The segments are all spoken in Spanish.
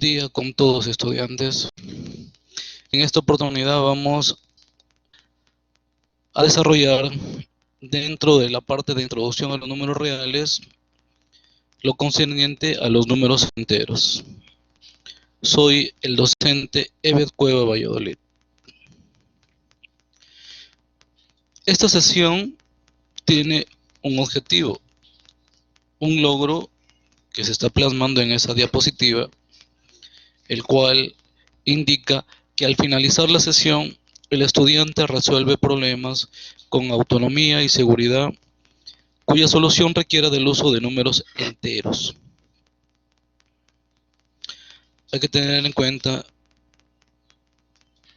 día con todos estudiantes. En esta oportunidad vamos a desarrollar dentro de la parte de introducción a los números reales lo concerniente a los números enteros. Soy el docente Ebed Cueva Valladolid. Esta sesión tiene un objetivo, un logro que se está plasmando en esa diapositiva, el cual indica que al finalizar la sesión el estudiante resuelve problemas con autonomía y seguridad cuya solución requiera del uso de números enteros. Hay que tener en cuenta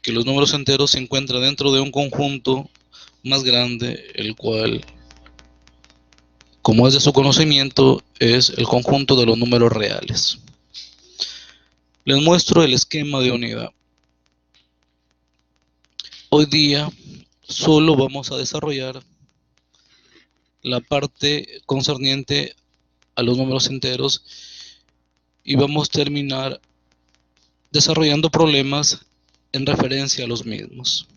que los números enteros se encuentran dentro de un conjunto más grande, el cual, como es de su conocimiento, es el conjunto de los números reales. Les muestro el esquema de unidad. Hoy día solo vamos a desarrollar la parte concerniente a los números enteros y vamos a terminar desarrollando problemas en referencia a los mismos.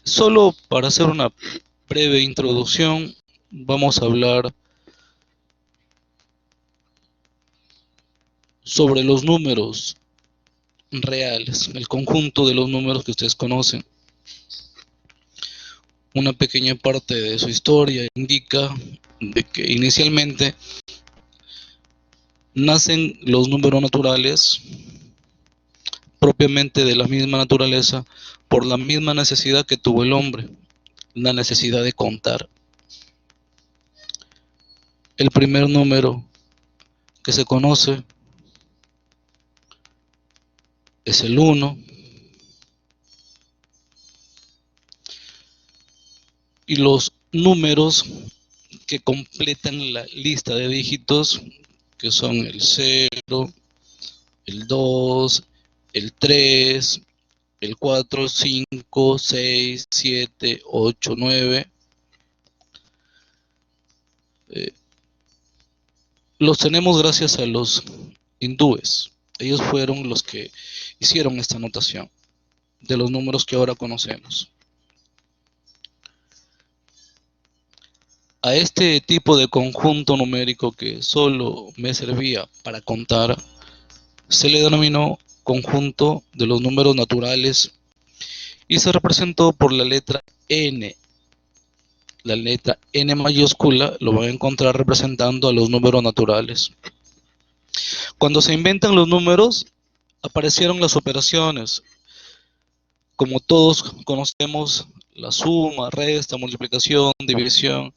Solo para hacer una breve introducción, vamos a hablar sobre los números reales, el conjunto de los números que ustedes conocen. Una pequeña parte de su historia indica de que inicialmente nacen los números naturales propiamente de la misma naturaleza por la misma necesidad que tuvo el hombre, la necesidad de contar. El primer número que se conoce es el 1, y los números que completan la lista de dígitos, que son el 0, el 2, el 3, el 4, 5, 6, 7, 8, 9, los tenemos gracias a los hindúes. Ellos fueron los que hicieron esta notación de los números que ahora conocemos. A este tipo de conjunto numérico que solo me servía para contar, se le denominó conjunto de los números naturales y se representó por la letra N. La letra N mayúscula lo van a encontrar representando a los números naturales. Cuando se inventan los números, aparecieron las operaciones. Como todos conocemos, la suma, resta, multiplicación, división,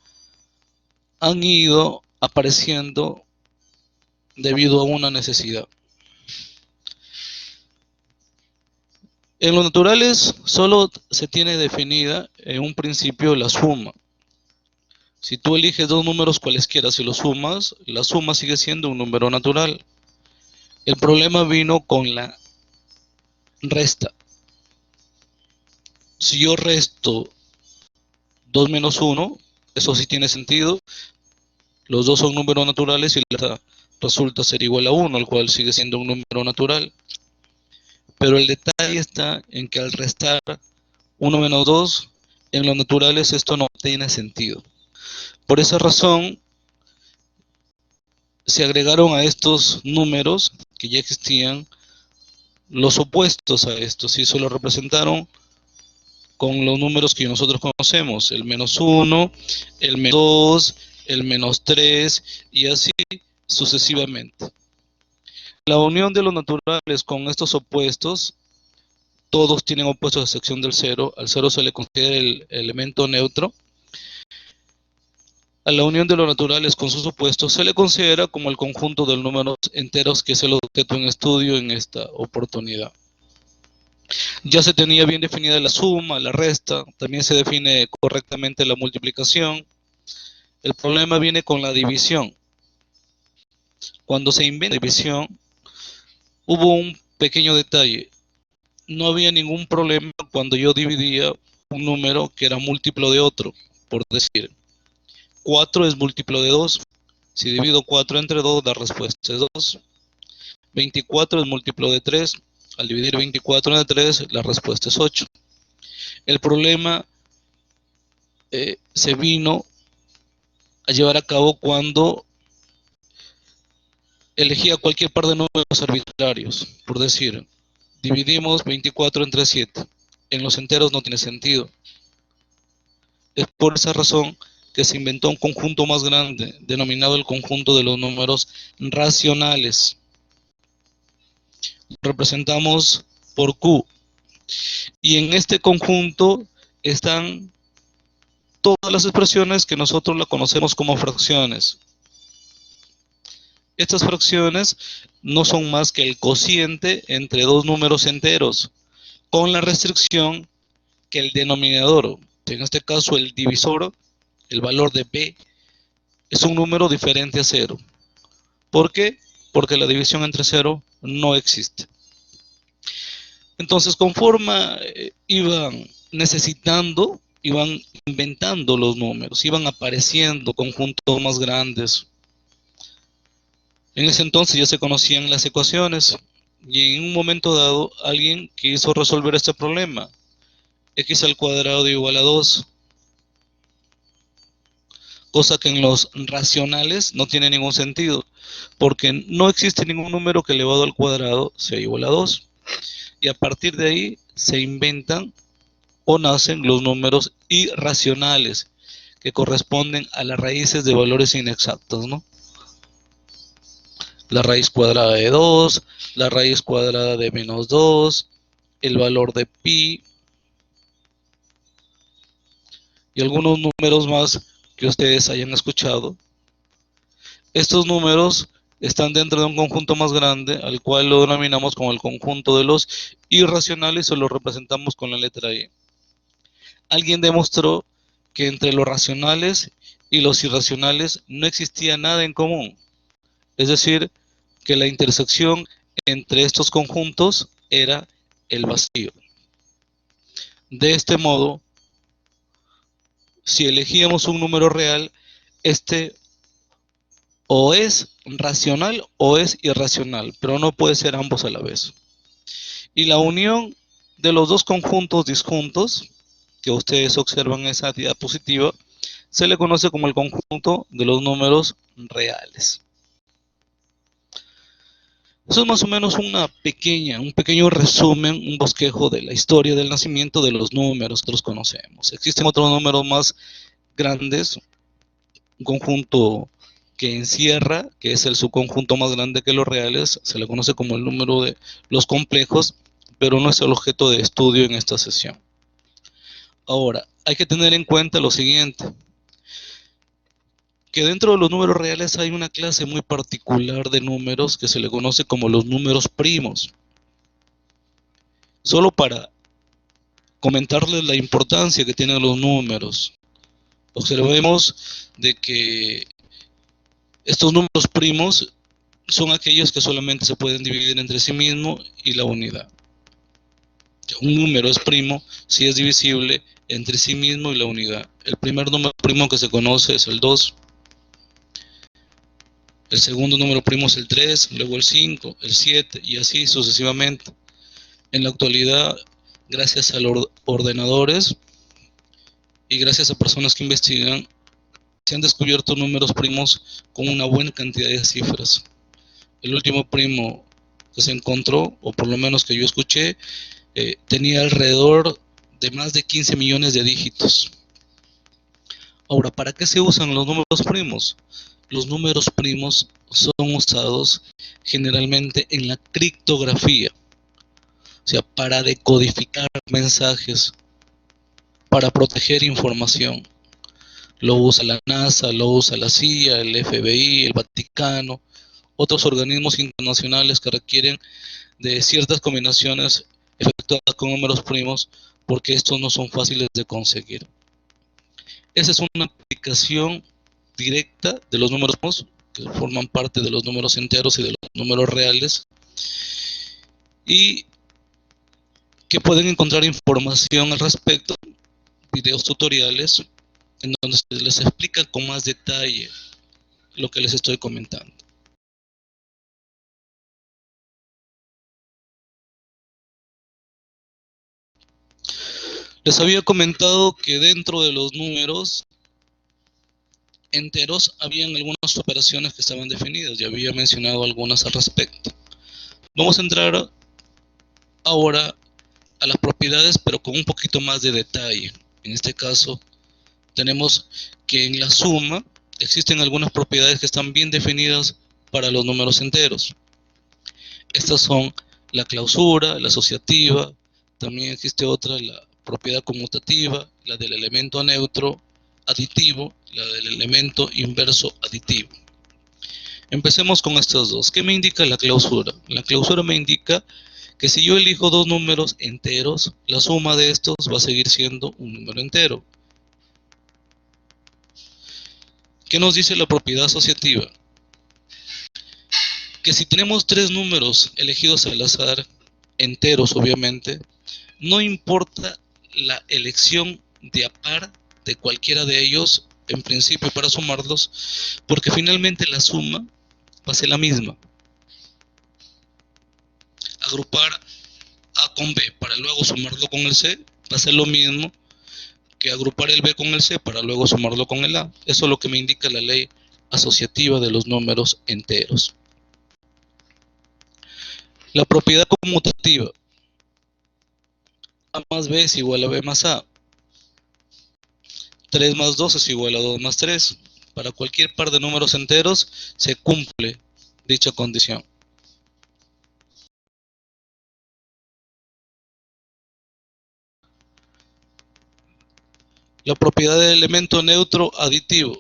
han ido apareciendo debido a una necesidad. En los naturales solo se tiene definida en un principio la suma. Si tú eliges dos números cualesquiera y los sumas, la suma sigue siendo un número natural. El problema vino con la resta. Si yo resto 2 menos 1, eso sí tiene sentido. Los dos son números naturales y la resulta ser igual a 1, el cual sigue siendo un número natural. Pero el detalle está en que al restar 1 menos 2, en los naturales esto no tiene sentido. Por esa razón, se agregaron a estos números que ya existían los opuestos a estos y se los representaron con los números que nosotros conocemos, el menos 1, el menos 2, el menos 3 y así sucesivamente. La unión de los naturales con estos opuestos, todos tienen opuestos a excepción del 0, al 0 se le considera el elemento neutro. A la unión de los naturales con sus opuestos se le considera como el conjunto de los números enteros, que es el objeto en estudio en esta oportunidad. Ya se tenía bien definida la suma, la resta, también se define correctamente la multiplicación. El problema viene con la división. Cuando se inventa la división, hubo un pequeño detalle. No había ningún problema cuando yo dividía un número que era múltiplo de otro. Por decir, 4 es múltiplo de 2, Si divido 4 entre 2, la respuesta es 2. 24 es múltiplo de 3. Al dividir 24 entre 3, la respuesta es 8. El problema se vino a llevar a cabo cuando elegía cualquier par de números arbitrarios. Por decir, dividimos 24 entre 7. En los enteros no tiene sentido. Es por esa razón que se inventó un conjunto más grande, denominado el conjunto de los números racionales. Lo representamos por Q. Y en este conjunto están todas las expresiones que nosotros la conocemos como fracciones. Estas fracciones no son más que el cociente entre dos números enteros, con la restricción que el denominador, en este caso el divisor, el valor de b, es un número diferente a 0. ¿Por qué? Porque la división entre 0 no existe. Entonces, conforme iban necesitando, iban inventando los números, iban apareciendo conjuntos más grandes. En ese entonces ya se conocían las ecuaciones y en un momento dado alguien quiso resolver este problema. X al cuadrado igual a 2, cosa que en los racionales no tiene ningún sentido, porque no existe ningún número que elevado al cuadrado sea igual a 2. Y a partir de ahí se inventan o nacen los números irracionales, que corresponden a las raíces de valores inexactos, ¿no? La raíz cuadrada de 2, la raíz cuadrada de menos 2, el valor de pi, y algunos números más que ustedes hayan escuchado. Estos números están dentro de un conjunto más grande, al cual lo denominamos como el conjunto de los irracionales o lo representamos con la letra I. Alguien demostró que entre los racionales y los irracionales no existía nada en común. Es decir, que la intersección entre estos conjuntos era el vacío. De este modo, si elegíamos un número real, este o es racional o es irracional, pero no puede ser ambos a la vez. Y la unión de los dos conjuntos disjuntos, que ustedes observan en esa diapositiva, se le conoce como el conjunto de los números reales. Eso es más o menos un pequeño resumen, un bosquejo de la historia del nacimiento de los números que nosotros conocemos. Existen otros números más grandes, un conjunto que encierra, que es el subconjunto más grande que los reales, se le conoce como el número de los complejos, pero no es el objeto de estudio en esta sesión. Ahora, hay que tener en cuenta lo siguiente, que dentro de los números reales hay una clase muy particular de números que se le conoce como los números primos. Solo para comentarles la importancia que tienen los números, observemos de que estos números primos son aquellos que solamente se pueden dividir entre sí mismo y la unidad. Un número es primo si es divisible entre sí mismo y la unidad. El primer número primo que se conoce es el 2. El segundo número primo es el 3, luego el 5, el 7 y así sucesivamente. En la actualidad, gracias a los ordenadores y gracias a personas que investigan, se han descubierto números primos con una buena cantidad de cifras. El último primo que se encontró, o por lo menos que yo escuché, tenía alrededor de más de 15 millones de dígitos. Ahora, ¿para qué se usan los números primos? Los números primos son usados generalmente en la criptografía, o sea, para decodificar mensajes, para proteger información. Lo usa la NASA, lo usa la CIA, el FBI, el Vaticano, otros organismos internacionales que requieren de ciertas combinaciones efectuadas con números primos, porque estos no son fáciles de conseguir. Esa es una aplicación directa de los números primos, que forman parte de los números enteros y de los números reales, y que pueden encontrar información al respecto, videos tutoriales, en donde se les explica con más detalle lo que les estoy comentando. Les había comentado que dentro de los números enteros habían algunas operaciones que estaban definidas, ya había mencionado algunas al respecto. Vamos a entrar ahora a las propiedades, pero con un poquito más de detalle. En este caso, tenemos que en la suma existen algunas propiedades que están bien definidas para los números enteros. Estas son la clausura, la asociativa, también existe otra, la propiedad conmutativa, la del elemento neutro aditivo, la del elemento inverso aditivo. Empecemos con estos dos. ¿Qué me indica la clausura? La clausura me indica que si yo elijo dos números enteros, la suma de estos va a seguir siendo un número entero. ¿Qué nos dice la propiedad asociativa? Que si tenemos tres números elegidos al azar, enteros obviamente, no importa la elección de a par de cualquiera de ellos, en principio para sumarlos, porque finalmente la suma va a ser la misma. Agrupar A con B para luego sumarlo con el C va a ser lo mismo que agrupar el B con el C para luego sumarlo con el A. Eso es lo que me indica la ley asociativa de los números enteros. La propiedad conmutativa. A más B es igual a B más A. 3 más 2 es igual a 2 más 3. Para cualquier par de números enteros se cumple dicha condición. La propiedad del elemento neutro aditivo.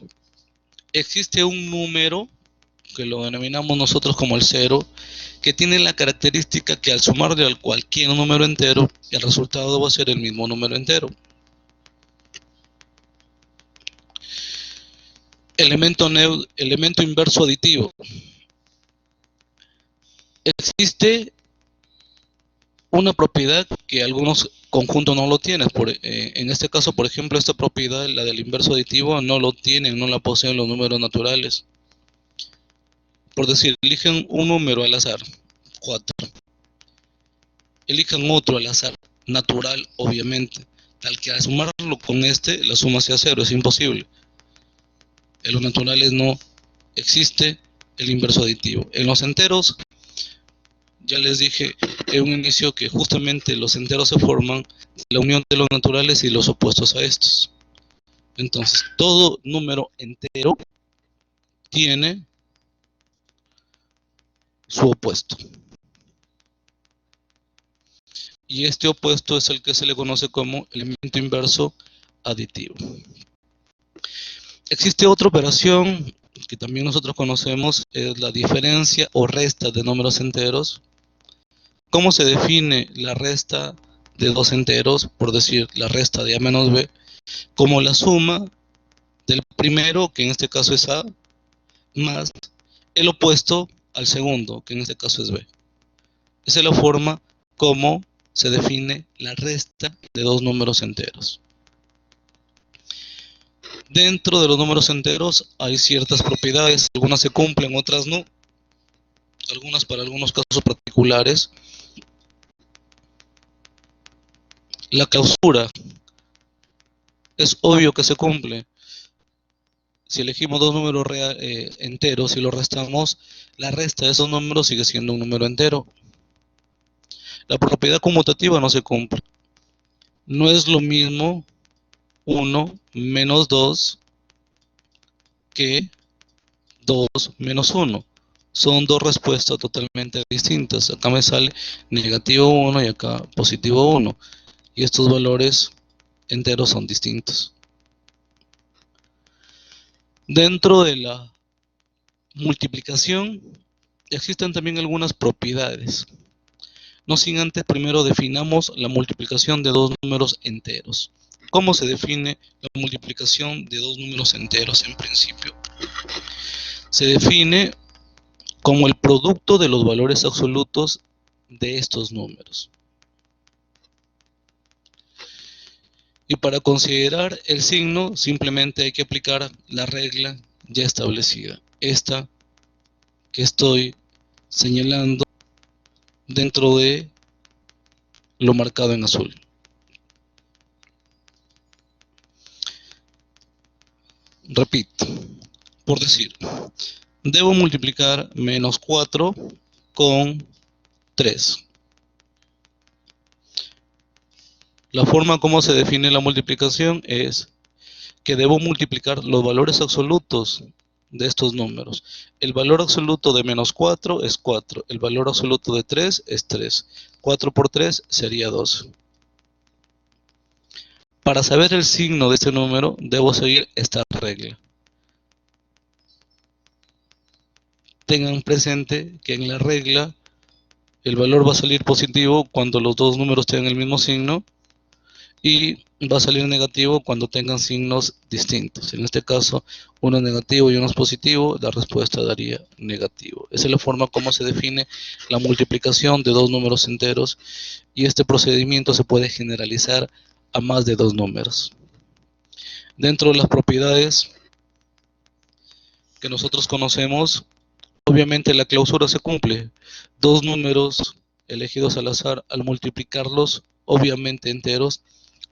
Existe un número, que lo denominamos nosotros como el cero, que tiene la característica que al sumarle a cualquier número entero, el resultado va a ser el mismo número entero. Elemento inverso aditivo. Existe una propiedad que algunos conjuntos no lo tienen. En este caso, por ejemplo, esta propiedad, la del inverso aditivo, no lo tienen, no la poseen los números naturales. Por decir, eligen un número al azar, 4. Elijan otro al azar, natural, obviamente, tal que al sumarlo con este, la suma sea 0, es imposible. En los naturales no existe el inverso aditivo. En los enteros, ya les dije en un inicio que justamente los enteros se forman de la unión de los naturales y los opuestos a estos. Entonces, todo número entero tiene su opuesto. Y este opuesto es el que se le conoce como elemento inverso aditivo. Existe otra operación que también nosotros conocemos, es la diferencia o resta de números enteros. ¿Cómo se define la resta de dos enteros? Por decir, la resta de A menos B, como la suma del primero, que en este caso es A, más el opuesto al segundo, que en este caso es B. Esa es la forma como se define la resta de dos números enteros. Dentro de los números enteros hay ciertas propiedades, algunas se cumplen, otras no. Algunas para algunos casos particulares. La clausura es obvio que se cumple. Si elegimos dos números enteros y los restamos, la resta de esos números sigue siendo un número entero. La propiedad conmutativa no se cumple. No es lo mismo 1 menos 2 que 2 menos 1. Son dos respuestas totalmente distintas. Acá me sale negativo 1 y acá positivo 1. Y estos valores enteros son distintos. Dentro de la multiplicación existen también algunas propiedades. No sin antes primero definamos la multiplicación de dos números enteros. ¿Cómo se define la multiplicación de dos números enteros en principio? Se define como el producto de los valores absolutos de estos números. Y para considerar el signo simplemente hay que aplicar la regla ya establecida. esta que estoy señalando dentro de lo marcado en azul. Repito, por decir, debo multiplicar menos 4 con 3. La forma como se define la multiplicación es que debo multiplicar los valores absolutos de estos números. El valor absoluto de menos 4 es 4, el valor absoluto de 3 es 3. 4 por 3 sería 12. Para saber el signo de este número, debo seguir esta regla. Tengan presente que en la regla el valor va a salir positivo cuando los dos números tengan el mismo signo y va a salir negativo cuando tengan signos distintos. En este caso, uno es negativo y uno es positivo, la respuesta daría negativo. Esa es la forma como se define la multiplicación de dos números enteros y este procedimiento se puede generalizar a más de dos números. Dentro de las propiedades que nosotros conocemos, obviamente la clausura se cumple. Dos números elegidos al azar, al multiplicarlos, obviamente enteros,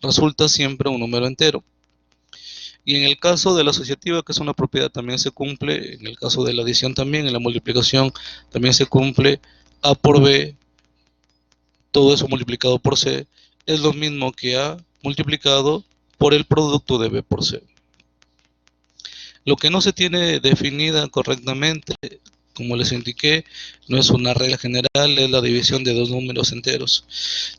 resulta siempre un número entero. Y en el caso de la asociativa, que es una propiedad, también se cumple. En el caso de la adición también, en la multiplicación también se cumple. A por B, todo eso multiplicado por C, es lo mismo que A multiplicado por el producto de B por C. Lo que no se tiene definida correctamente, como les indiqué, no es una regla general, es la división de dos números enteros.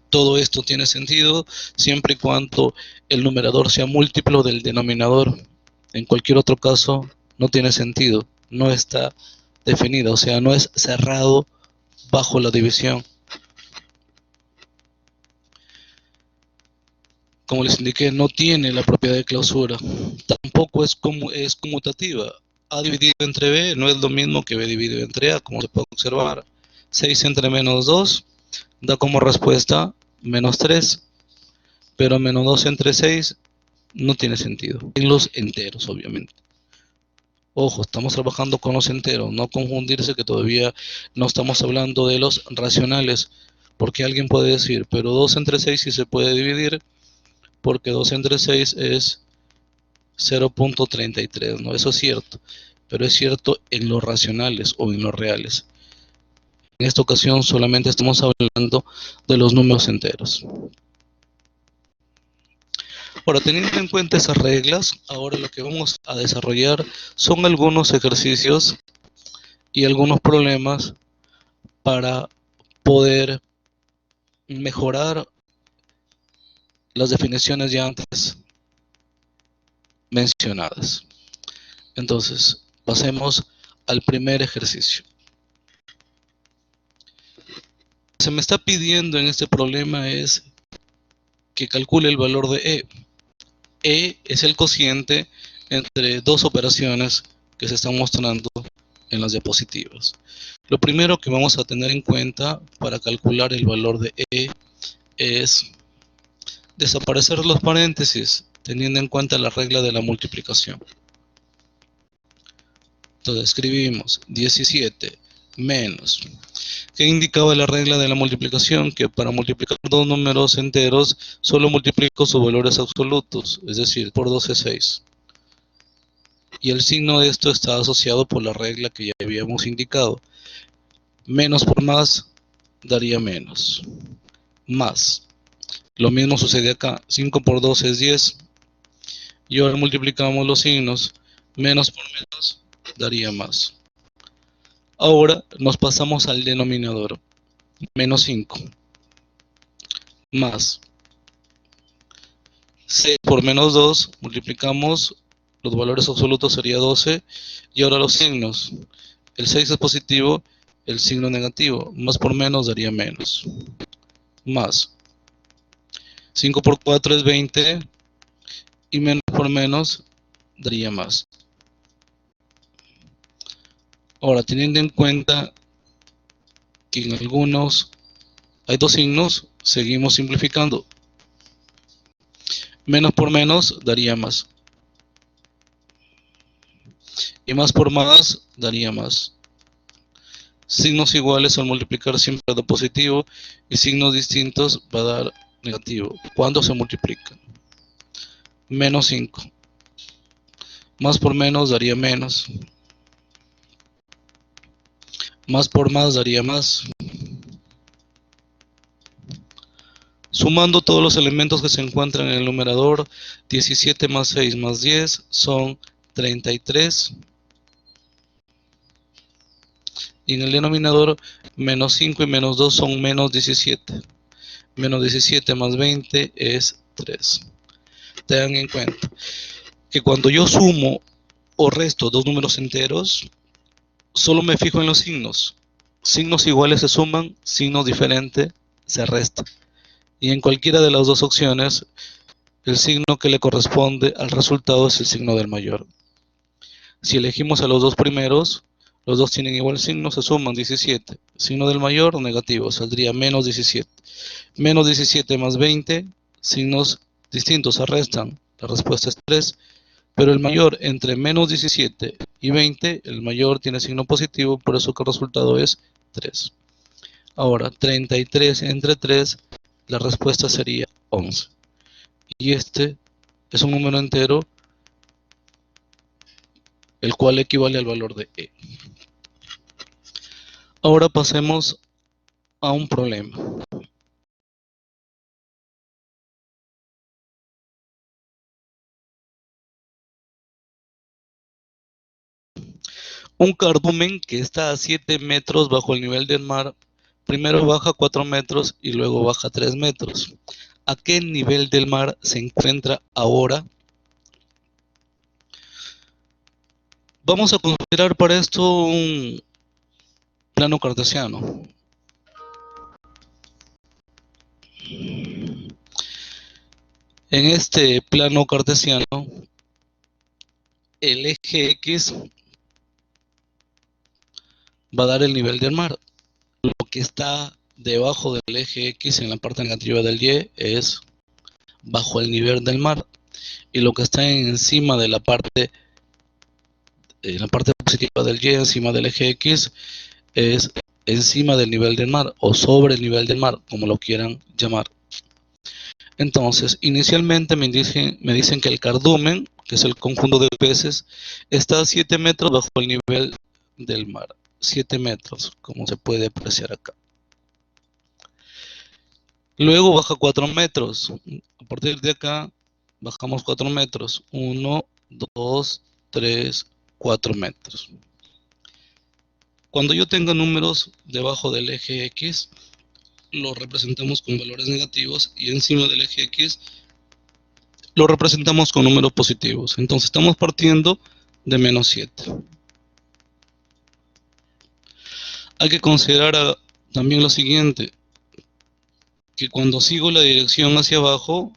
Todo esto tiene sentido siempre y cuando el numerador sea múltiplo del denominador. En cualquier otro caso, no tiene sentido, no está definido, o sea, no es cerrado bajo la división. Como les indiqué, no tiene la propiedad de clausura, tampoco es conmutativa. A dividido entre B no es lo mismo que B dividido entre A, como se puede observar. 6 entre menos 2 da como respuesta menos 3, pero menos 2 entre 6 no tiene sentido. En los enteros, obviamente. Ojo, estamos trabajando con los enteros, no confundirse que todavía no estamos hablando de los racionales, porque alguien puede decir, pero 2 entre 6 sí se puede dividir, porque 2 entre 6 es 0.33, ¿no? Eso es cierto, pero es cierto en los racionales o en los reales. En esta ocasión solamente estamos hablando de los números enteros. Ahora, teniendo en cuenta esas reglas, ahora lo que vamos a desarrollar son algunos ejercicios y algunos problemas para poder mejorar las definiciones ya antes mencionadas. Entonces, pasemos al primer ejercicio. Lo que se me está pidiendo en este problema es que calcule el valor de E. E es el cociente entre dos operaciones que se están mostrando en las diapositivas. Lo primero que vamos a tener en cuenta para calcular el valor de E es desaparecer los paréntesis, teniendo en cuenta la regla de la multiplicación. Entonces escribimos 17 menos. ¿Qué indicaba la regla de la multiplicación? Que para multiplicar dos números enteros, solo multiplico sus valores absolutos, es decir, por 2 es 6. Y el signo de esto está asociado por la regla que ya habíamos indicado. Menos por más daría menos. Más. Lo mismo sucede acá. 5 por 2 es 10. Y ahora multiplicamos los signos. Menos por menos daría más. Ahora nos pasamos al denominador. Menos 5. Más. 6 por menos 2. Multiplicamos. Los valores absolutos sería 12. Y ahora los signos. El 6 es positivo. El signo negativo. Más por menos daría menos. Más. 5 por 4 es 20. Y menos por menos daría más. Ahora, teniendo en cuenta que en algunos hay dos signos, seguimos simplificando. Menos por menos daría más. Y más por más daría más. Signos iguales al multiplicar siempre da positivo y signos distintos va a dar negativo. ¿Cuándo se multiplican? Menos 5. Más por menos daría menos. Más por más daría más. Sumando todos los elementos que se encuentran en el numerador, 17 más 6 más 10 son 33. Y en el denominador, menos 5 y menos 2 son menos 17. Menos 17 más 20 es 3. Tengan en cuenta que cuando yo sumo o resto dos números enteros, solo me fijo en los signos. Signos iguales se suman, signos diferentes se restan. Y en cualquiera de las dos opciones, el signo que le corresponde al resultado es el signo del mayor. Si elegimos a los dos primeros, los dos tienen igual signo, se suman 17. Signo del mayor, negativo, saldría menos 17. Menos 17 más 20, signos distintos se restan. La respuesta es 3. Pero el mayor entre menos 17 y 20, el mayor tiene signo positivo, por eso que el resultado es 3. Ahora, 33 entre 3, la respuesta sería 11. Y este es un número entero, el cual equivale al valor de E. Ahora pasemos a un problema. Un cardumen que está a 7 metros bajo el nivel del mar, primero baja 4 metros y luego baja 3 metros. ¿A qué nivel del mar se encuentra ahora? Vamos a considerar para esto un plano cartesiano. En este plano cartesiano, el eje X va a dar el nivel del mar. Lo que está debajo del eje X en la parte negativa del Y es bajo el nivel del mar. Y lo que está encima de la parte positiva del Y, encima del eje X, es encima del nivel del mar o sobre el nivel del mar, como lo quieran llamar. Entonces, inicialmente me dicen que el cardumen, que es el conjunto de peces, está a 7 metros bajo el nivel del mar. 7 metros, como se puede apreciar acá. Luego baja 4 metros. A partir de acá, bajamos 4 metros. 1, 2, 3, 4 metros. Cuando yo tenga números debajo del eje X, lo representamos con valores negativos y encima del eje X lo representamos con números positivos. Entonces estamos partiendo de menos 7. Hay que considerar también lo siguiente, que cuando sigo la dirección hacia abajo,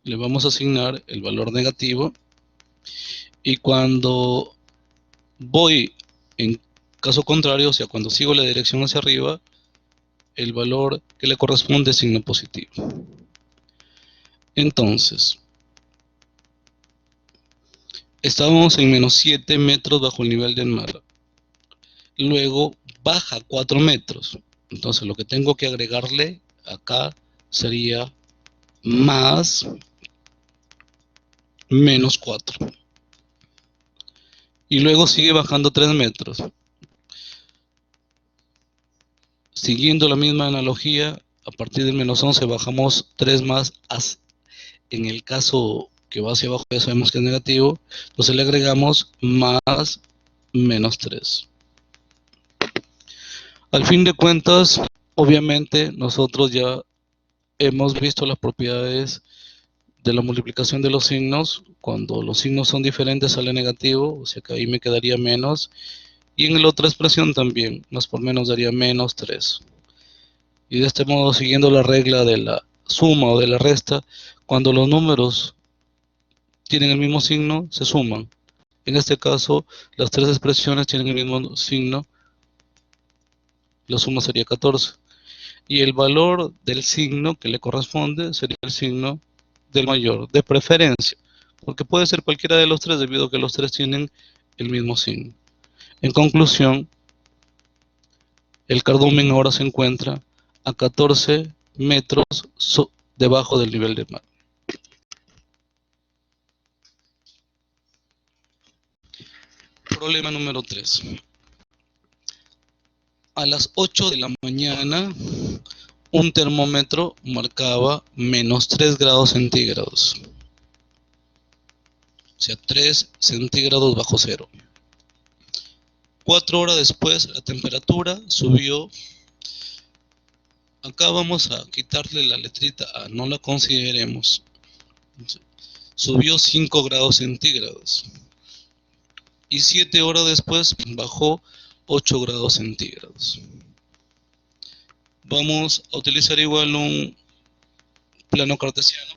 le vamos a asignar el valor negativo, y cuando voy en caso contrario, o sea, cuando sigo la dirección hacia arriba, el valor que le corresponde es signo positivo. Entonces, estábamos en menos 7 metros bajo el nivel del mar. Luego baja 4 metros. Entonces lo que tengo que agregarle acá sería más menos 4. Y luego sigue bajando 3 metros. Siguiendo la misma analogía, a partir del menos 11 bajamos 3 más. En el caso que va hacia abajo ya sabemos que es negativo. Entonces le agregamos más menos 3. Al fin de cuentas, obviamente nosotros ya hemos visto las propiedades de la multiplicación de los signos. Cuando los signos son diferentes sale negativo, o sea que ahí me quedaría menos. Y en la otra expresión también, más por menos daría menos 3. Y de este modo, siguiendo la regla de la suma o de la resta, cuando los números tienen el mismo signo, se suman. En este caso, las tres expresiones tienen el mismo signo, la suma sería 14. Y el valor del signo que le corresponde sería el signo del mayor, de preferencia, porque puede ser cualquiera de los tres debido a que los tres tienen el mismo signo. En conclusión, el cardumen ahora se encuentra a 14 metros debajo del nivel del mar. Problema número 3. A las 8 de la mañana, un termómetro marcaba menos 3 grados centígrados. O sea, 3 centígrados bajo cero. 4 horas después, la temperatura subió. Acá vamos a quitarle la letrita A, no la consideremos. Subió 5 grados centígrados. Y 7 horas después bajó 8 grados centígrados. Vamos a utilizar igual un plano cartesiano.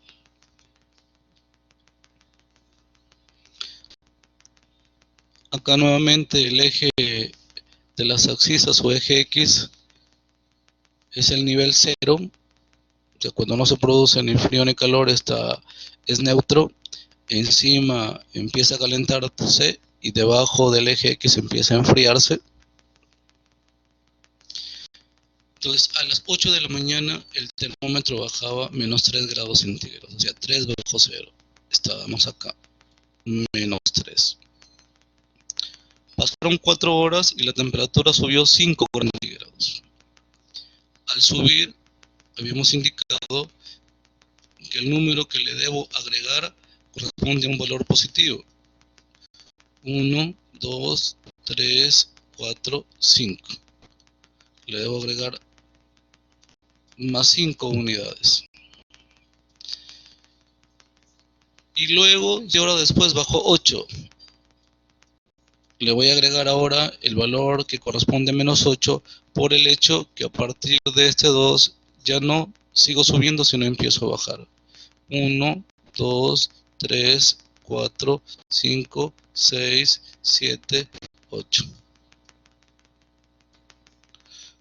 Acá nuevamente el eje de las abscisas o eje X es el nivel 0. O sea, cuando no se produce ni frío ni calor es neutro. Encima empieza a calentarse y debajo del eje X empieza a enfriarse. Entonces a las 8 de la mañana el termómetro bajaba menos 3 grados centígrados, o sea 3 bajo cero. Estábamos acá, menos 3. Pasaron 4 horas y la temperatura subió 5 grados centígrados. Al subir, habíamos indicado que el número que le debo agregar corresponde a un valor positivo. 1, 2, 3, 4, 5. Le debo agregar más 5 unidades. Y luego, y ahora después bajó 8. Le voy a agregar ahora el valor que corresponde a menos 8 por el hecho que a partir de este 2 ya no sigo subiendo, sino empiezo a bajar. 1, 2, 3, 4, 5, 6, 7, 8.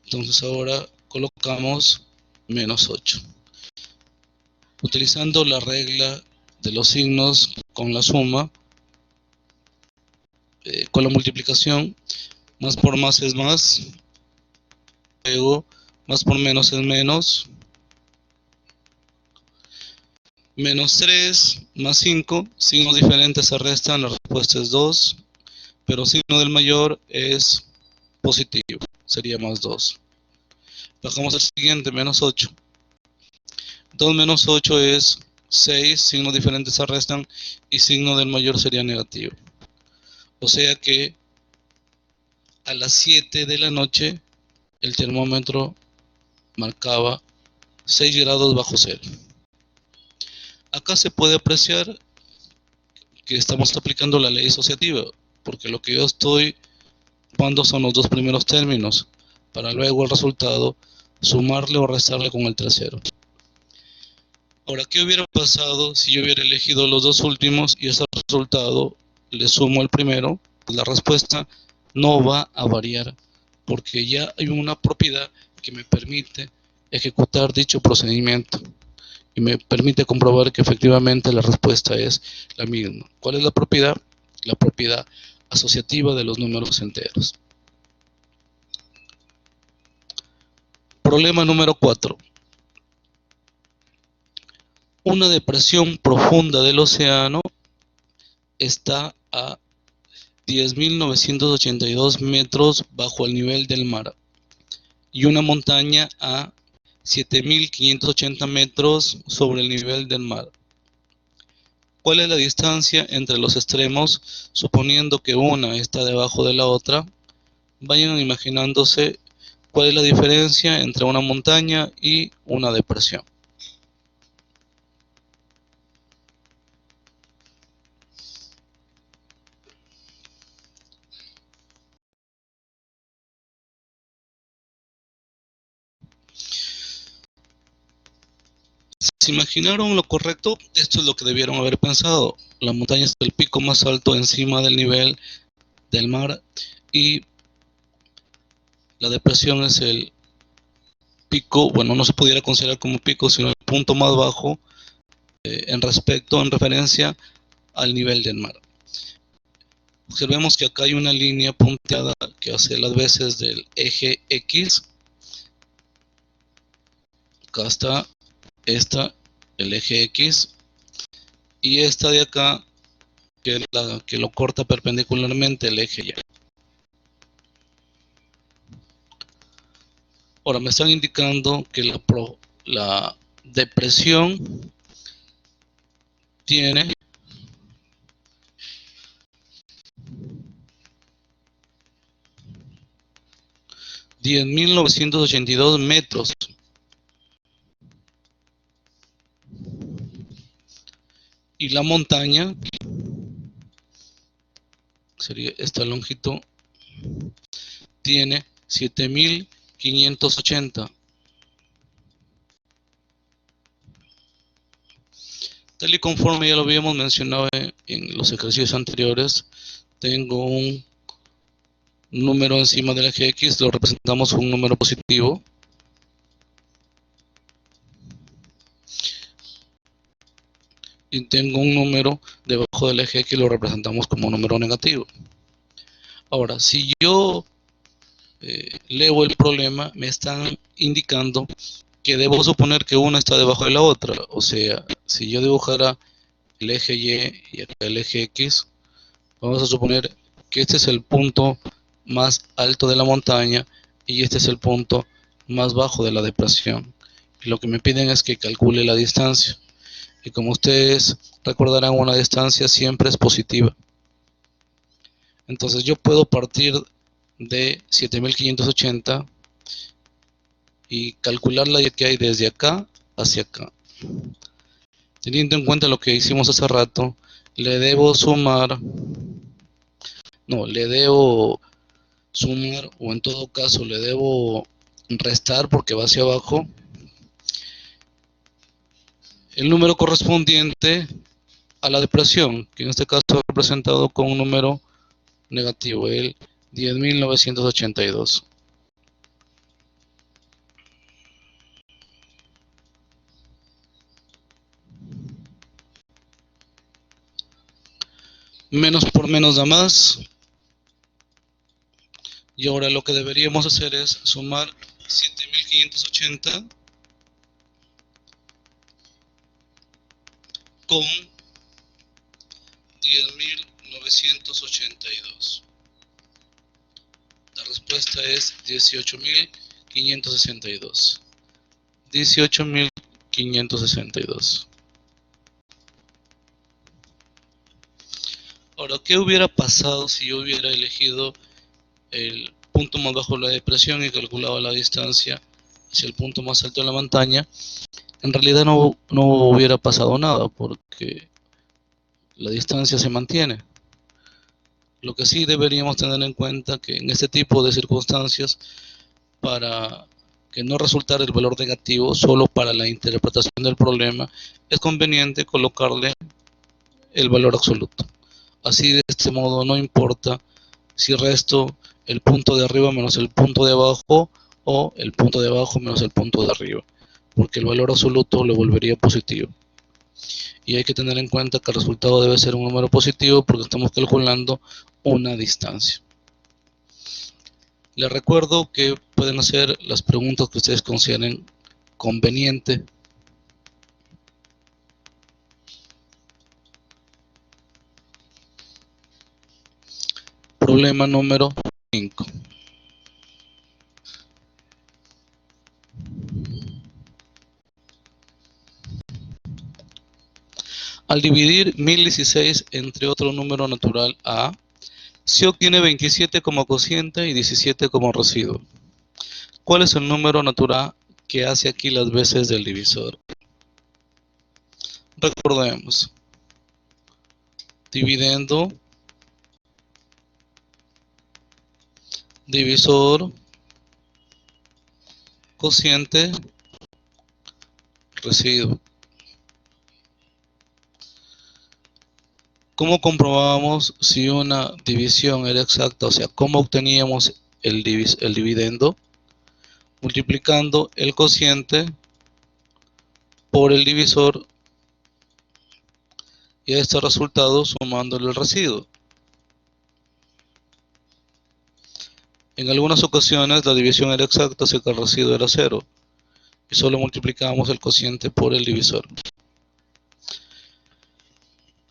Entonces ahora colocamos menos 8. Utilizando la regla de los signos con la suma, con la multiplicación, más por más es más, luego más por menos es menos, menos 3 más 5, signos diferentes se restan, la respuesta es 2, pero signo del mayor es positivo, sería más 2. Bajamos al siguiente, menos 8. 2 menos 8 es 6, signos diferentes se restan y signo del mayor sería negativo. O sea que a las 7 de la noche el termómetro marcaba 6 grados bajo cero. Acá se puede apreciar que estamos aplicando la ley asociativa, porque lo que yo estoy tomando son los dos primeros términos, para luego el resultado sumarle o restarle con el tercero. Ahora, ¿qué hubiera pasado si yo hubiera elegido los dos últimos y ese resultado le sumo el primero? Pues la respuesta no va a variar, porque ya hay una propiedad que me permite ejecutar dicho procedimiento y me permite comprobar que efectivamente la respuesta es la misma. ¿Cuál es la propiedad? La propiedad asociativa de los números enteros. Problema número 4. Una depresión profunda del océano está a 10.982 metros bajo el nivel del mar y una montaña a 7.580 metros sobre el nivel del mar. ¿Cuál es la distancia entre los extremos, suponiendo que una está debajo de la otra? Vayan imaginándose cuál es la diferencia entre una montaña y una depresión. ¿Se imaginaron lo correcto? Esto es lo que debieron haber pensado. La montaña es el pico más alto encima del nivel del mar y la depresión es el pico, bueno, no se pudiera considerar como pico, sino el punto más bajo en referencia al nivel del mar. Observemos que acá hay una línea punteada que hace las veces del eje X. Acá está el eje X, y esta de acá, que es la que lo corta perpendicularmente el eje Y. Ahora me están indicando que la depresión tiene 10.982 metros. Y la montaña sería esta longitud, tiene 7.580. Tal y conforme ya lo habíamos mencionado en los ejercicios anteriores, tengo un número encima del eje X, lo representamos con un número positivo. Y tengo un número debajo del eje X, lo representamos como un número negativo. Ahora, si yo leo el problema, me están indicando que debo suponer que una está debajo de la otra. O sea, si yo dibujara el eje Y acá el eje X, vamos a suponer que este es el punto más alto de la montaña y este es el punto más bajo de la depresión. Y lo que me piden es que calcule la distancia. Y como ustedes recordarán, una distancia siempre es positiva. Entonces yo puedo partir de 7.580 y calcular la que hay desde acá hacia acá. Teniendo en cuenta lo que hicimos hace rato, le debo sumar, o en todo caso le debo restar, porque va hacia abajo, el número correspondiente a la depresión, que en este caso es representado con un número negativo, el 10.982. Menos por menos da más. Y ahora lo que deberíamos hacer es sumar 7.580 con 10.982. La respuesta es 18.562. 18.562. Ahora, ¿qué hubiera pasado si yo hubiera elegido el punto más bajo de la depresión y calculado la distancia hacia el punto más alto de la montaña? En realidad no hubiera pasado nada, porque la distancia se mantiene. Lo que sí deberíamos tener en cuenta que en este tipo de circunstancias, para que no resultara el valor negativo solo para la interpretación del problema, es conveniente colocarle el valor absoluto. Así, de este modo, no importa si resto el punto de arriba menos el punto de abajo o el punto de abajo menos el punto de arriba, porque el valor absoluto lo volvería positivo. Y hay que tener en cuenta que el resultado debe ser un número positivo porque estamos calculando una distancia. Les recuerdo que pueden hacer las preguntas que ustedes consideren conveniente. Problema número 5. Al dividir 1016 entre otro número natural A, se obtiene 27 como cociente y 17 como residuo. ¿Cuál es el número natural que hace aquí las veces del divisor? Recordemos, dividendo, divisor, cociente, residuo. ¿Cómo comprobábamos si una división era exacta? O sea, ¿cómo obteníamos el dividendo? Multiplicando el cociente por el divisor y a este resultado sumándole el residuo. En algunas ocasiones la división era exacta, así que el residuo era 0 y solo multiplicábamos el cociente por el divisor.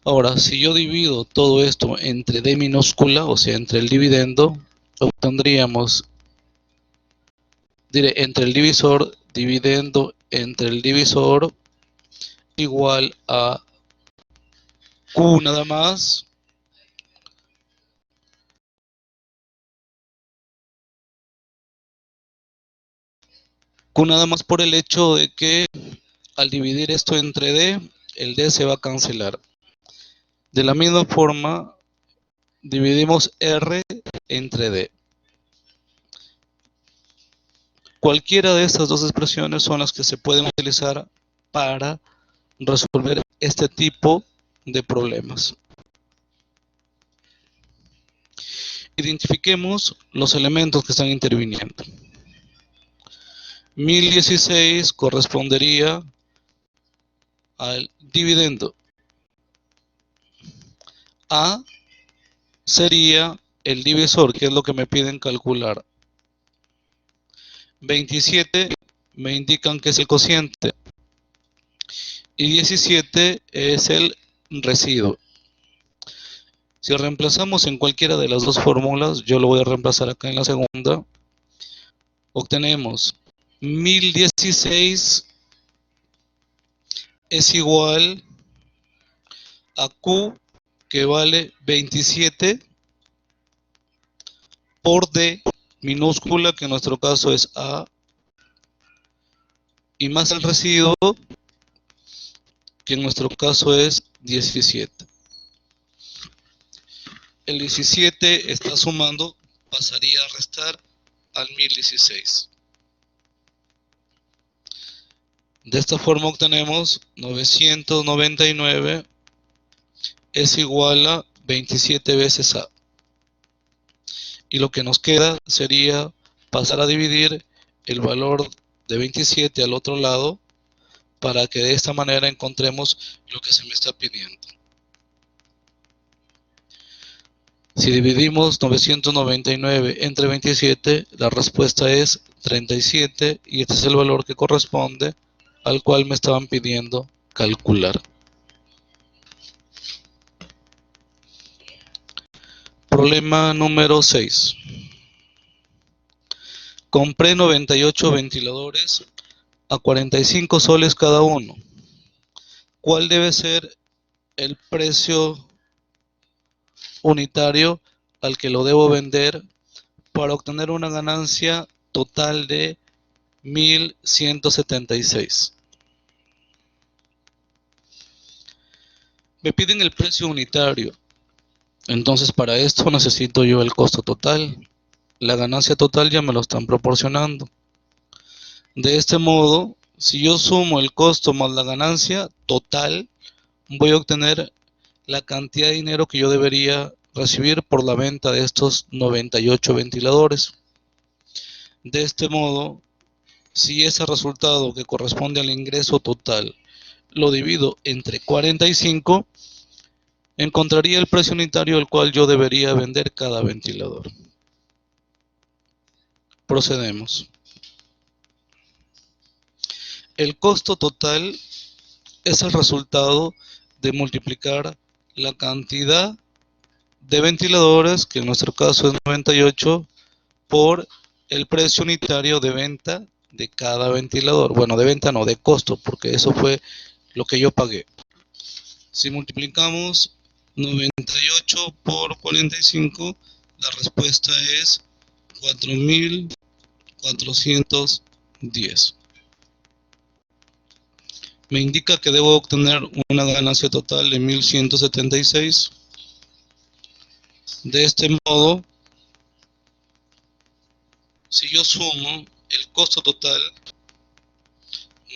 Ahora, si yo divido todo esto entre D minúscula, o sea, entre el dividendo, obtendríamos, diré, entre el divisor, dividendo entre el divisor, igual a Q nada más, Q nada más por el hecho de que al dividir esto entre D, el D se va a cancelar. De la misma forma, dividimos R entre D. Cualquiera de estas dos expresiones son las que se pueden utilizar para resolver este tipo de problemas. Identifiquemos los elementos que están interviniendo. 1016 correspondería al dividendo. A sería el divisor, que es lo que me piden calcular. 27 me indican que es el cociente. Y 17 es el residuo. Si reemplazamos en cualquiera de las dos fórmulas, yo lo voy a reemplazar acá en la segunda, obtenemos 1016 es igual a Q, que vale 27 por D minúscula, que en nuestro caso es A, y más el residuo, que en nuestro caso es 17. El 17 está sumando, pasaría a restar al 1016. De esta forma obtenemos 999 es igual a 27 veces A. Y lo que nos queda sería pasar a dividir el valor de 27 al otro lado para que de esta manera encontremos lo que se me está pidiendo. Si dividimos 999 entre 27, la respuesta es 37 y este es el valor que corresponde al cual me estaban pidiendo calcular. Problema número 6. Compré 98 ventiladores a 45 soles cada uno. ¿Cuál debe ser el precio unitario al que lo debo vender para obtener una ganancia total de 1176? Me piden el precio unitario. Entonces, para esto necesito yo el costo total. La ganancia total ya me lo están proporcionando. De este modo, si yo sumo el costo más la ganancia total, voy a obtener la cantidad de dinero que yo debería recibir por la venta de estos 98 ventiladores. De este modo, si ese resultado que corresponde al ingreso total lo divido entre 45, encontraría el precio unitario al cual yo debería vender cada ventilador. Procedemos. El costo total es el resultado de multiplicar la cantidad de ventiladores, que en nuestro caso es 98, por el precio unitario de venta de cada ventilador. Bueno, de venta no, de costo, porque eso fue lo que yo pagué. Si multiplicamos 98 por 45, la respuesta es 4410. Me indica que debo obtener una ganancia total de 1176. De este modo, si yo sumo el costo total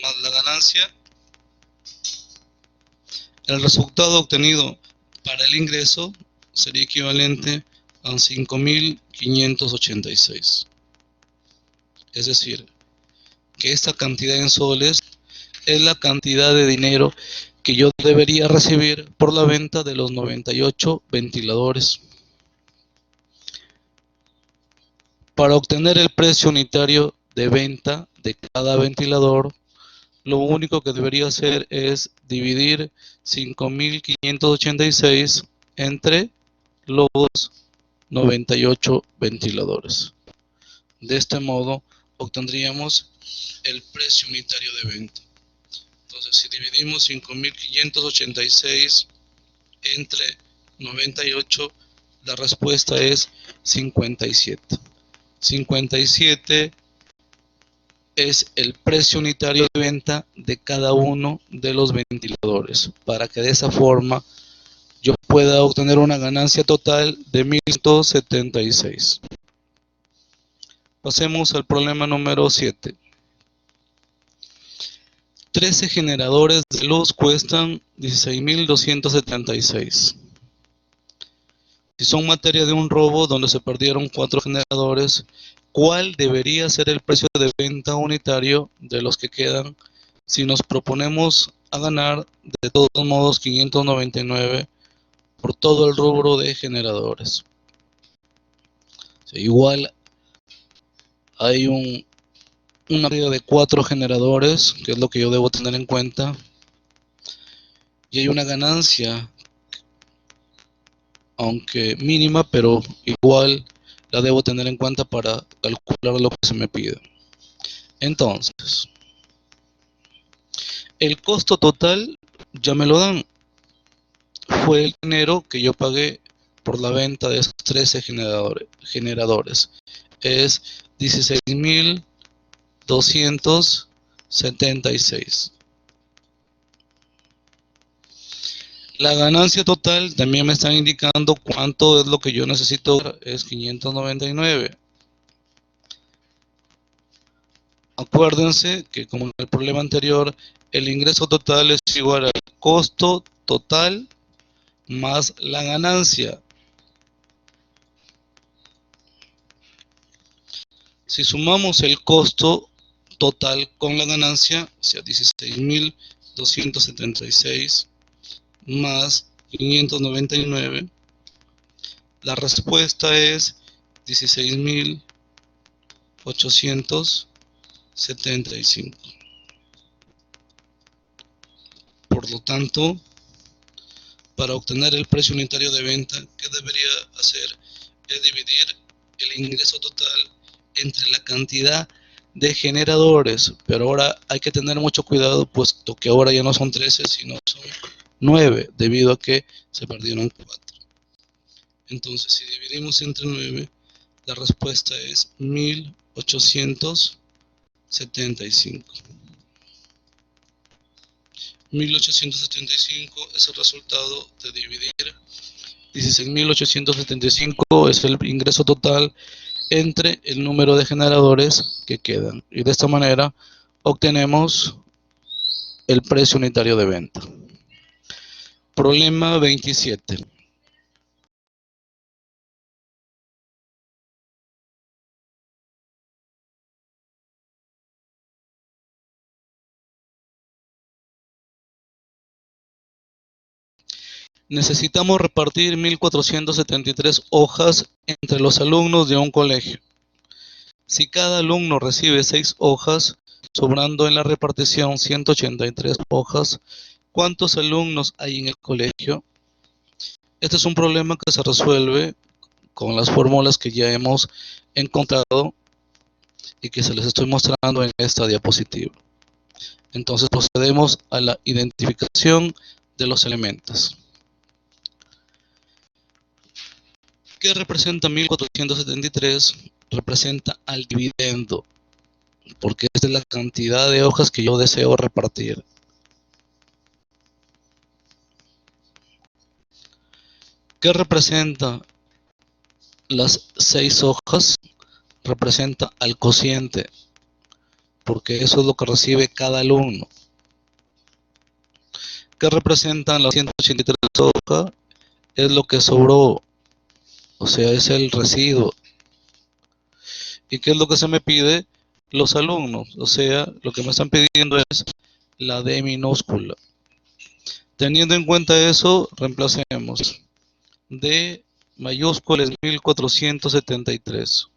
más la ganancia, el resultado obtenido para el ingreso sería equivalente a 5.586. Es decir, que esta cantidad en soles es la cantidad de dinero que yo debería recibir por la venta de los 98 ventiladores. Para obtener el precio unitario de venta de cada ventilador, lo único que debería hacer es dividir 5.586 entre los 98 ventiladores. De este modo, obtendríamos el precio unitario de venta. Entonces, si dividimos 5.586 entre 98, la respuesta es 57. 57 es el precio unitario de venta de cada uno de los ventiladores, para que de esa forma yo pueda obtener una ganancia total de 1.176. Pasemos al problema número 7. 13 generadores de luz cuestan 16.276. Si son materia de un robo donde se perdieron 4 generadores, ¿cuál debería ser el precio de venta unitario de los que quedan si nos proponemos a ganar de todos modos 599 por todo el rubro de generadores? Igual hay una pérdida de 4 generadores, que es lo que yo debo tener en cuenta, y hay una ganancia, aunque mínima, pero igual la debo tener en cuenta para calcular lo que se me pide. Entonces, el costo total ya me lo dan. Fue el dinero que yo pagué por la venta de esos 13 generadores. Es 16.276. La ganancia total también me están indicando cuánto es lo que yo necesito, es 599. Acuérdense que como en el problema anterior, el ingreso total es igual al costo total más la ganancia. Si sumamos el costo total con la ganancia, o sea, 16.276 más 599, la respuesta es 16.875. Por lo tanto, para obtener el precio unitario de venta, ¿qué debería hacer? Es dividir el ingreso total entre la cantidad de generadores, pero ahora hay que tener mucho cuidado, puesto que ahora ya no son 13, sino son 9, debido a que se perdieron 4. Entonces, si dividimos entre 9, la respuesta es 1.875. 1.875 es el resultado de dividir 16.875, es el ingreso total entre el número de generadores que quedan. Y de esta manera obtenemos el precio unitario de venta. Problema 27. Necesitamos repartir 1.473 hojas entre los alumnos de un colegio. Si cada alumno recibe 6 hojas, sobrando en la repartición 183 hojas, ¿cuántos alumnos hay en el colegio? Este es un problema que se resuelve con las fórmulas que ya hemos encontrado y que se les estoy mostrando en esta diapositiva. Entonces procedemos a la identificación de los elementos. ¿Qué representa 1.473? Representa al dividendo, porque esta es la cantidad de hojas que yo deseo repartir. ¿Qué representa las 6 hojas? Representa al cociente, porque eso es lo que recibe cada alumno. ¿Qué representan las 183 hojas? Es lo que sobró, o sea, es el residuo. ¿Y qué es lo que se me pide? Los alumnos, o sea, lo que me están pidiendo es la D minúscula. Teniendo en cuenta eso, reemplacemos. D mayúscula es 1.473.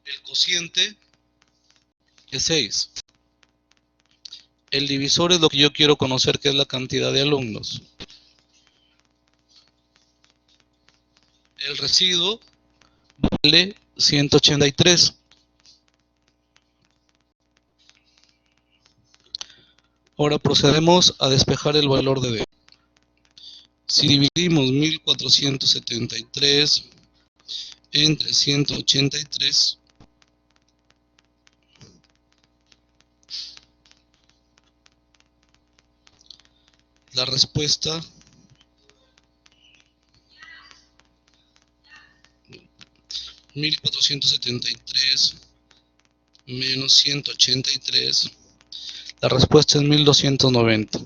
El cociente es 6. El divisor es lo que yo quiero conocer, que es la cantidad de alumnos. El residuo vale 183. Ahora procedemos a despejar el valor de D. Si dividimos 1473 entre 183, la respuesta es 1473 menos 183. La respuesta es 1290.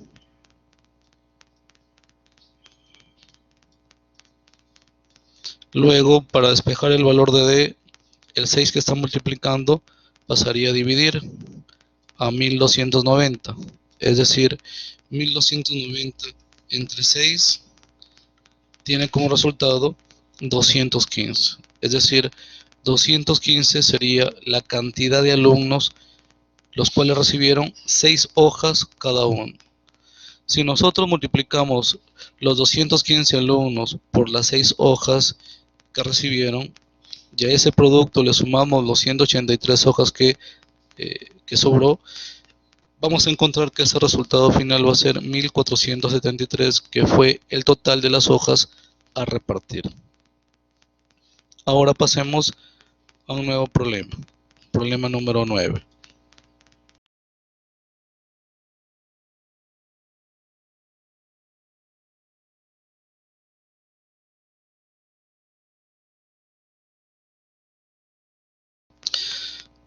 Luego, para despejar el valor de D, el 6 que está multiplicando pasaría a dividir a 1290. Es decir, 1290 entre 6 tiene como resultado 215. Es decir, 215 sería la cantidad de alumnos los cuales recibieron 6 hojas cada uno. Si nosotros multiplicamos los 215 alumnos por las 6 hojas que recibieron, ya a ese producto le sumamos los 183 hojas que sobró, vamos a encontrar que ese resultado final va a ser 1473, que fue el total de las hojas a repartir. Ahora pasemos a un nuevo problema. Problema número 9.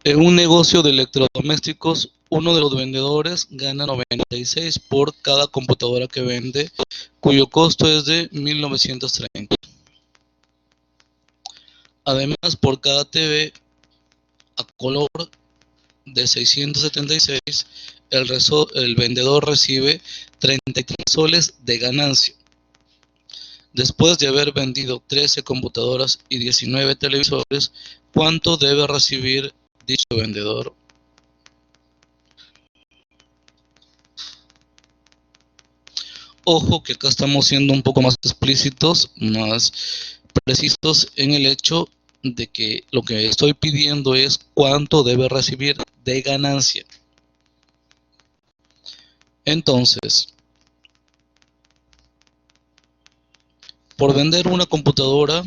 En un negocio de electrodomésticos, uno de los vendedores gana 96 por cada computadora que vende, cuyo costo es de 1930. Además, por cada TV a color de 676, el vendedor recibe 33 soles de ganancia. Después de haber vendido 13 computadoras y 19 televisores, ¿cuánto debe recibir dicho vendedor? Ojo que acá estamos siendo un poco más explícitos, más precisos en el hecho de que lo que estoy pidiendo es cuánto debe recibir de ganancia. Entonces, por vender una computadora,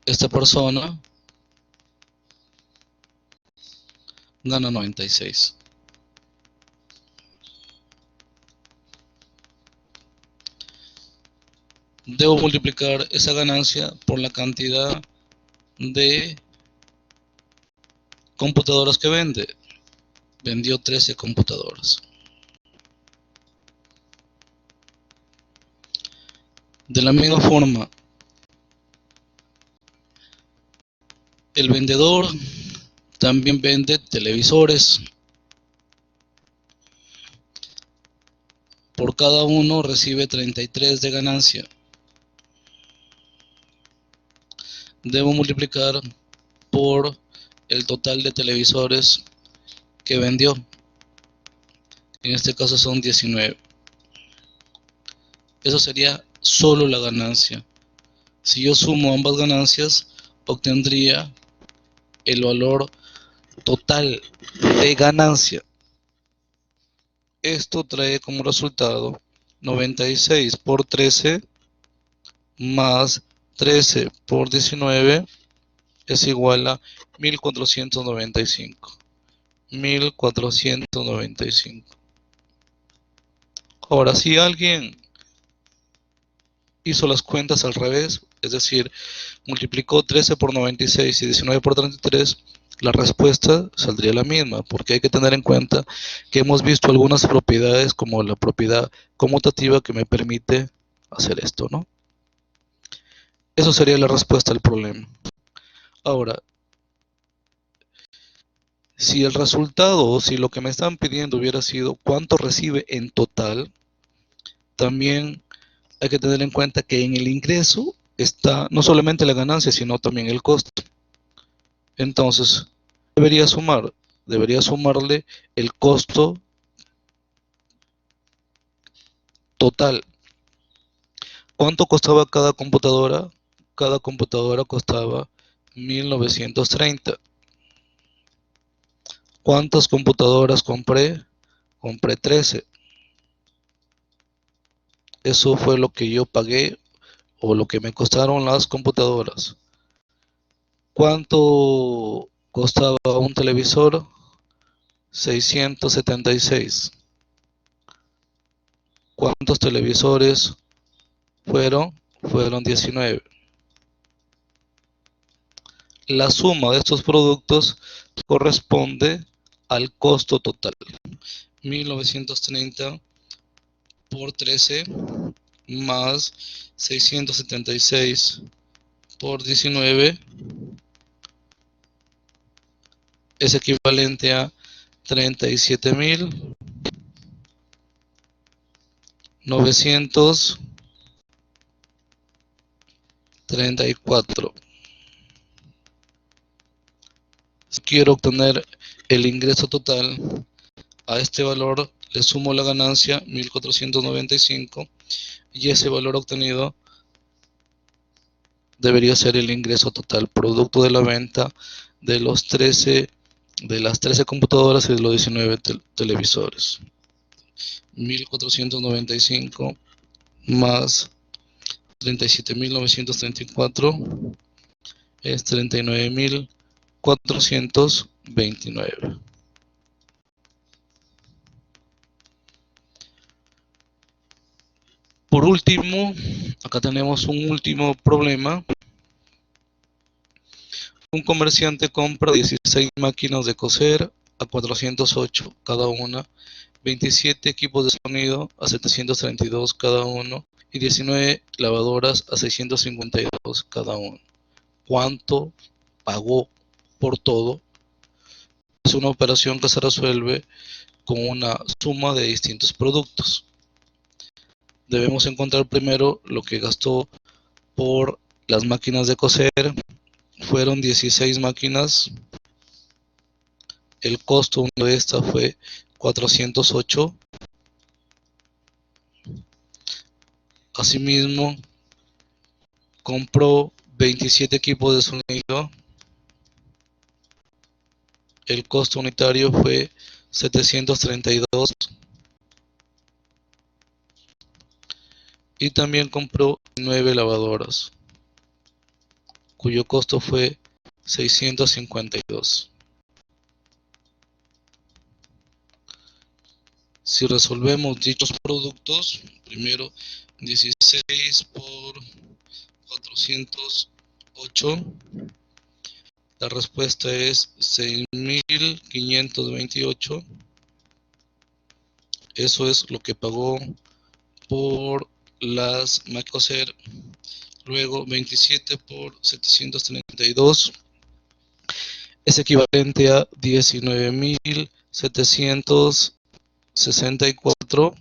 esta persona gana 96. Debo multiplicar esa ganancia por la cantidad de computadoras que vende. Vendió 13 computadoras. De la misma forma, el vendedor también vende televisores. Por cada uno recibe 33 de ganancia. Debo multiplicar por el total de televisores que vendió. En este caso son 19. Eso sería solo la ganancia. Si yo sumo ambas ganancias, obtendría el valor total de ganancia. Esto trae como resultado 96 por 13 más 13 por 19 es igual a 1495. 1495. Ahora, si alguien hizo las cuentas al revés, es decir, multiplicó 13 por 96 y 19 por 33, la respuesta saldría la misma, porque hay que tener en cuenta que hemos visto algunas propiedades como la propiedad conmutativa que me permite hacer esto, ¿no? Eso sería la respuesta al problema. Ahora, si el resultado o si lo que me están pidiendo hubiera sido cuánto recibe en total, también hay que tener en cuenta que en el ingreso está no solamente la ganancia, sino también el costo. Entonces, debería sumarle el costo total. ¿Cuánto costaba cada computadora? Cada computadora costaba 1930. ¿Cuántas computadoras compré? Compré 13. Eso fue lo que yo pagué o lo que me costaron las computadoras. ¿Cuánto costaba un televisor? 676. ¿Cuántos televisores fueron? Fueron 19. La suma de estos productos corresponde al costo total. 1930 por 13 más 676 por 19 es equivalente a 37.934. Si quiero obtener el ingreso total, a este valor le sumo la ganancia 1495 y ese valor obtenido debería ser el ingreso total, producto de la venta de las 13 computadoras y de los 19 televisores. 1495 más 37.934 es 39.429. Por último, acá tenemos un último problema. Un comerciante compra 16 máquinas de coser a 408 cada una, 27 equipos de sonido a 732 cada uno y 19 lavadoras a 652 cada uno. ¿Cuánto pagó por todo? Es una operación que se resuelve con una suma de distintos productos. Debemos encontrar primero lo que gastó por las máquinas de coser. Fueron 16 máquinas. El costo de esta fue 408. Asimismo, compró 27 equipos de sonido. El costo unitario fue 732. Y también compró 9 lavadoras, cuyo costo fue 652. Si resolvemos dichos productos, primero 16 por 408, la respuesta es 6.528. Eso es lo que pagó por las Macoser. Luego 27 por 732 es equivalente a 19.764.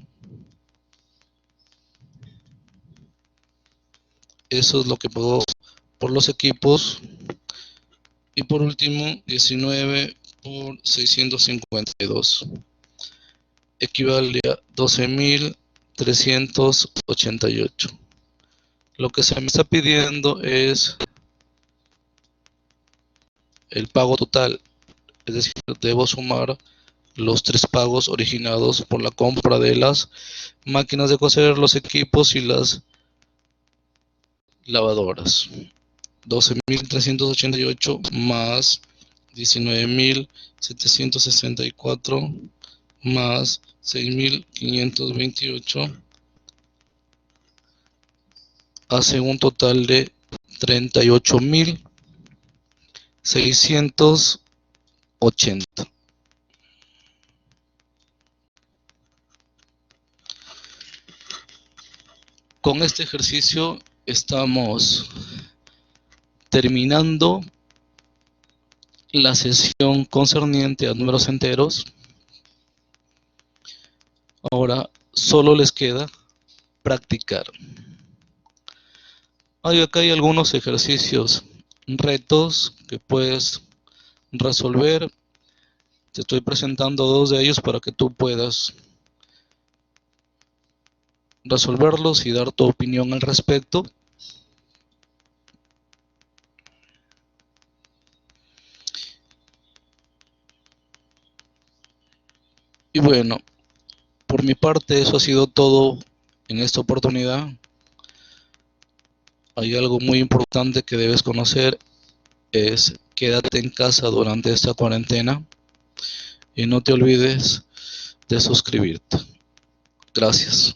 Eso es lo que pagó por los equipos. Y por último, 19 por 652. Equivale a 12.388. Lo que se me está pidiendo es el pago total. Es decir, debo sumar los 3 pagos originados por la compra de las máquinas de coser, los equipos y las lavadoras. 12.388 más 19.764 más 6.528 hace un total de 38.680. Con este ejercicio estamos terminando la sesión concerniente a números enteros. Ahora solo les queda practicar. Acá hay algunos ejercicios, retos que puedes resolver. Te estoy presentando dos de ellos para que tú puedas resolverlos y dar tu opinión al respecto. Y bueno, por mi parte eso ha sido todo en esta oportunidad. Hay algo muy importante que debes conocer, es quédate en casa durante esta cuarentena y no te olvides de suscribirte. Gracias.